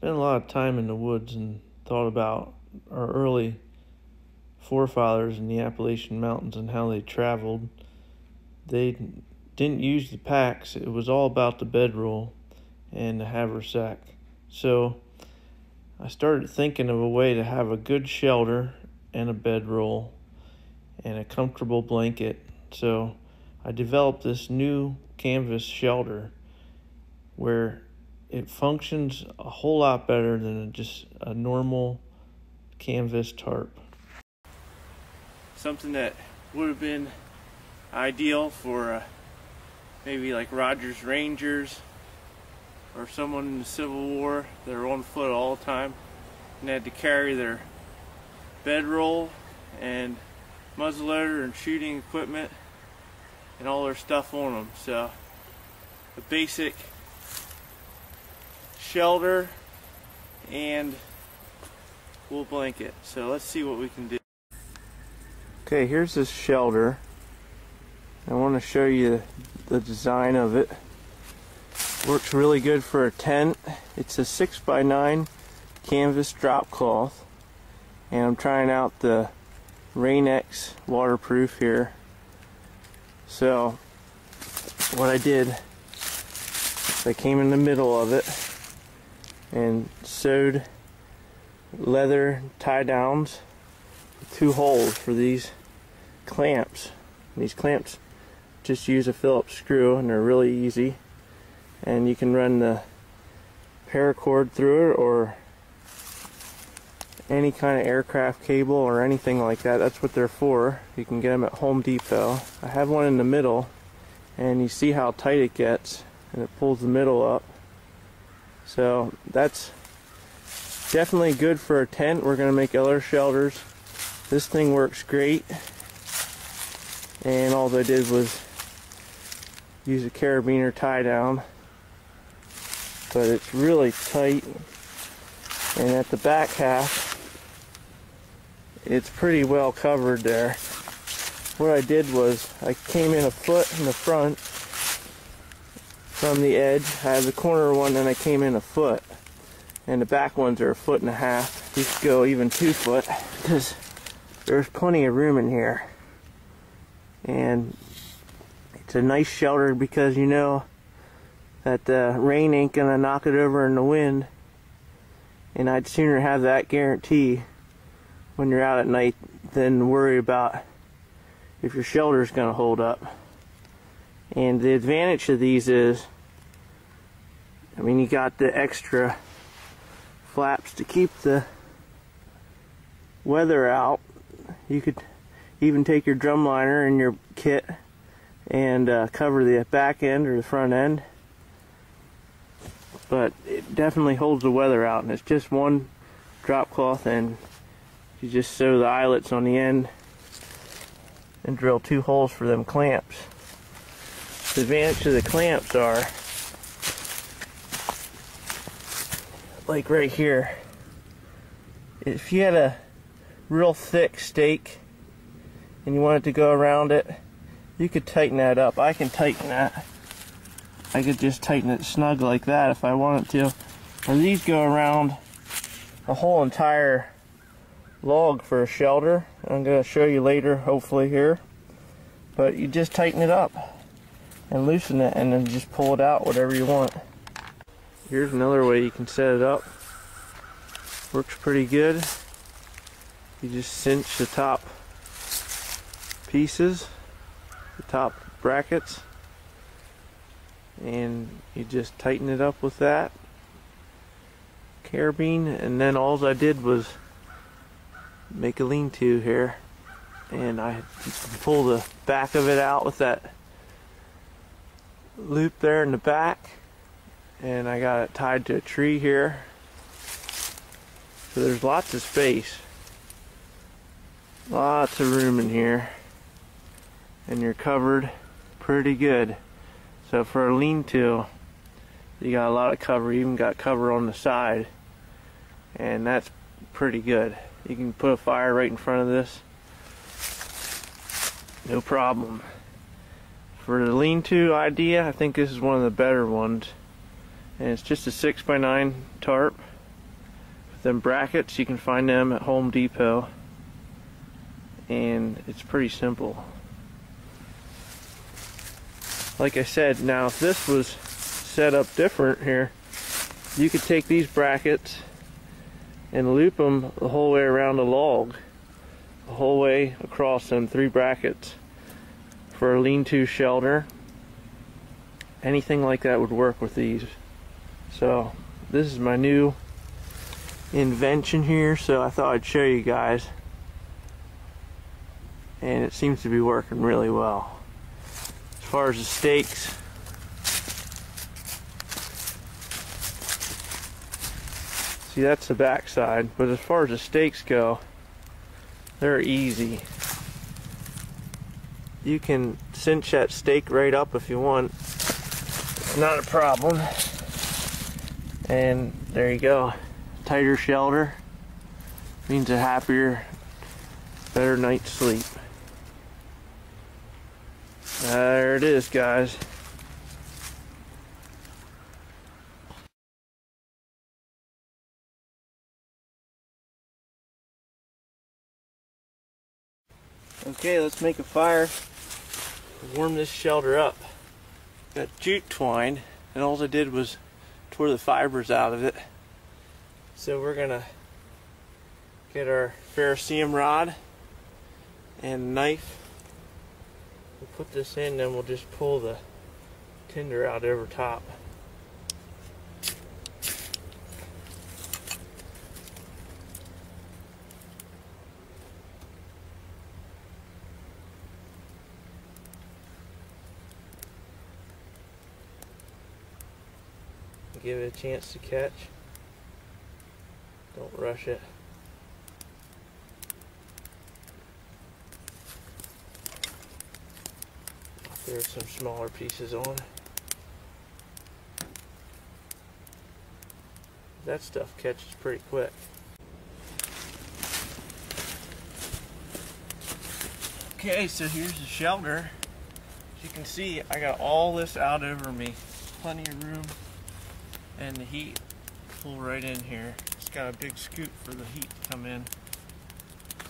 spent a lot of time in the woods and thought about our early forefathers in the Appalachian Mountains and how they traveled. They didn't use the packs. It was all about the bedroll and the haversack. So I started thinking of a way to have a good shelter and a bedroll and a comfortable blanket. So I developed this new canvas shelter where it functions a whole lot better than just a normal canvas tarp. Something that would have been ideal for maybe like Rogers Rangers or someone in the Civil War that are on foot all the time and had to carry their bedroll and muzzleloader and shooting equipment and all their stuff on them. So a basic shelter and wool blanket. So let's see what we can do. Okay, here's this shelter. I want to show you the design of it. Works really good for a tent. It's a 6x9 canvas drop cloth, and I'm trying out the Rain-X waterproof here. So what I did is I came in the middle of it and sewed leather tie downs with 2 holes for these clamps. And these clamps just use a Phillips screw and they're really easy, and you can run the paracord through it or any kind of aircraft cable or anything like that. That's what they're for. You can get them at Home Depot. I have one in the middle, and you see how tight it gets, and it pulls the middle up. So that's definitely good for a tent. We're going to make other shelters. This thing works great, and all I did was use a carabiner tie down, but it's really tight, and at the back half it's pretty well covered there. What I did was I came in a foot in the front from the edge. I have the corner one, and I came in a foot, and the back ones are 1.5 feet. You could go even 2 foot because there's plenty of room in here, and it's a nice shelter because you know that the rain ain't gonna knock it over in the wind, and I'd sooner have that guarantee when you're out at night than worry about if your shelter's gonna hold up. And the advantage of these is, I mean, you got the extra flaps to keep the weather out. You could even take your drum liner in your kit and cover the back end or the front end, but it definitely holds the weather out, and it's just one drop cloth, and you just sew the eyelets on the end and drill 2 holes for them clamps. The advantage of the clamps are, like right here, if you had a real thick stake and you wanted to go around it, you could tighten that up. I can tighten that. I could just tighten it snug like that if I wanted to. And these go around a whole entire log for a shelter. I'm going to show you later, hopefully here. But you just tighten it up and loosen it, and then just pull it out whatever you want. Here's another way you can set it up. Works pretty good. You just cinch the top pieces, the top brackets, and you just tighten it up with that carabine, and then all I did was make a lean-to here, and I pull the back of it out with that loop there in the back, and I got it tied to a tree here, so there's lots of space, lots of room in here, and you're covered pretty good. So for a lean-to, you got a lot of cover. You even got cover on the side, and that's pretty good. You can put a fire right in front of this, no problem. For the lean-to idea, I think this is one of the better ones, and it's just a 6x9 tarp, them brackets. You can find them at Home Depot, and it's pretty simple. Like I said, now if this was set up different here, you could take these brackets and loop them the whole way around the log, the whole way across them 3 brackets for a lean-to shelter. Anything like that would work with these. So this is my new invention here, so I thought I'd show you guys, and it seems to be working really well. As far as the stakes, see, that's the back side, but as far as the stakes go, they're easy. You can cinch that stake right up if you want. It's not a problem. And there you go. Tighter shelter means a happier, better night's sleep. There it is, guys. Okay, let's make a fire. Warm this shelter up. Got jute twine, and all I did was tore the fibers out of it. So we're gonna get our ferrocerium rod and a knife. We'll put this in, then we'll just pull the tinder out over top. Give it a chance to catch. Don't rush it. There's some smaller pieces on. That stuff catches pretty quick. Okay, so here's the shelter. As you can see, I got all this out over me. Plenty of room. And the heat pull right in here. It's got a big scoop for the heat to come in.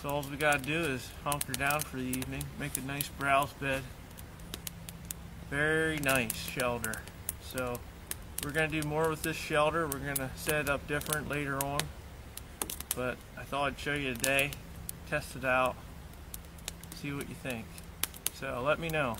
So all we gotta do is hunker down for the evening, make a nice browse bed. Very nice shelter. So we're gonna do more with this shelter. We're gonna set it up different later on. But I thought I'd show you today, test it out, see what you think. So let me know.